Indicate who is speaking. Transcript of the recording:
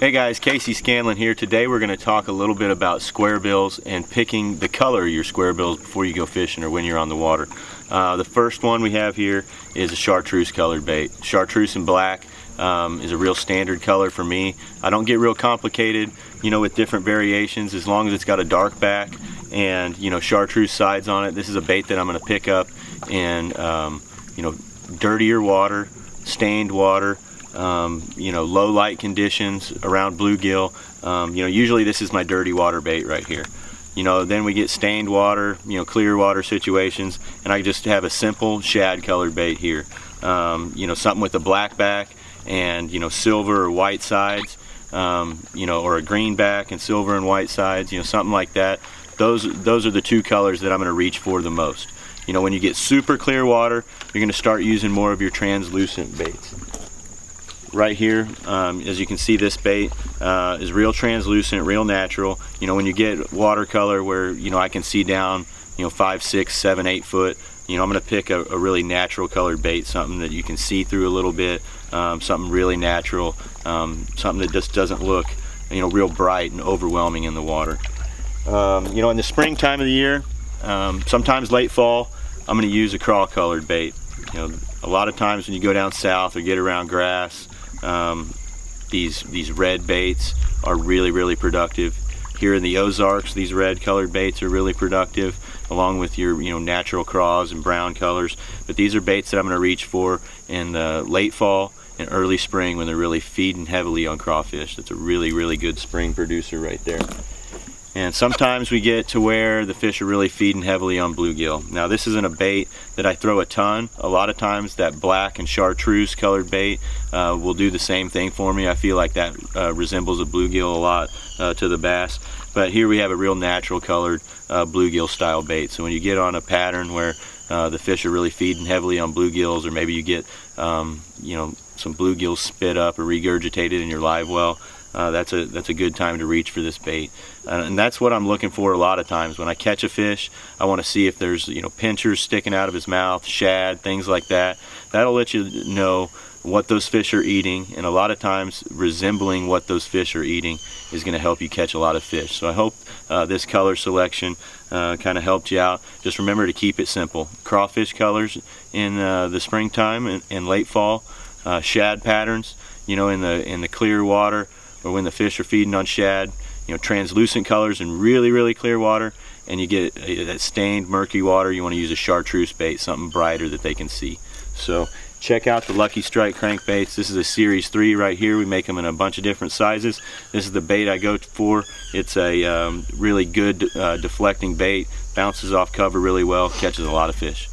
Speaker 1: Hey guys, Casey Scanlon here. Today we're going to talk a little bit about square bills and picking the color of your square bills before you go fishing or when you're on the water. The first one we have here is a chartreuse colored bait. Chartreuse and black is a real standard color for me. I don't get real complicated, with different variations as long as it's got a dark back and chartreuse sides on it. This is a bait that I'm going to pick up in dirtier water, stained water, low light conditions around bluegill. Usually this is my dirty water bait right here. Then we get stained water, clear water situations, and I just have a simple shad colored bait here. Something with a black back and silver or white sides, or a green back and silver and white sides, something like that. Those are the two colors that I'm going to reach for the most. When you get super clear water, you're going to start using more of your translucent baits. Right here, as you can see, this bait is real translucent, real natural. When you get watercolor where I can see down 5, 6, 7, 8 foot, I'm going to pick a really natural colored bait, something that you can see through a little bit, something really natural, something that just doesn't look real bright and overwhelming in the water. In the springtime of the year, sometimes late fall, I'm going to use a crawl colored bait. A lot of times when you go down south or get around grass, these red baits are really productive. Here in the Ozarks, these red colored baits are really productive, along with your natural craws and brown colors. But these are baits that I'm going to reach for in the late fall and early spring when they're really feeding heavily on crawfish. That's a really good spring producer right there. And sometimes we get to where the fish are really feeding heavily on bluegill. Now this isn't a bait that I throw a ton. A lot of times that black and chartreuse colored bait will do the same thing for me. I feel like that resembles a bluegill a lot to the bass. But here we have a real natural colored bluegill style bait. So when you get on a pattern where the fish are really feeding heavily on bluegills, or maybe you get some bluegills spit up or regurgitated in your live well, that's a good time to reach for this bait. And that's what I'm looking for a lot of times. When I catch a fish, I want to see if there's pinchers sticking out of his mouth, shad, things like that. That'll let you know what those fish are eating, and a lot of times resembling what those fish are eating is going to help you catch a lot of fish. So I hope this color selection kind of helped you out. Just remember to keep it simple. Crawfish colors in the springtime and late fall, shad patterns in the clear water, or when the fish are feeding on shad, translucent colors in really clear water, and you get that stained murky water, you want to use a chartreuse bait, something brighter that they can see. So check out the Luck E Strike crankbaits. This is a series 3 right here. We make them in a bunch of different sizes. This is the bait I go for. It's a really good deflecting bait, bounces off cover really well, catches a lot of fish.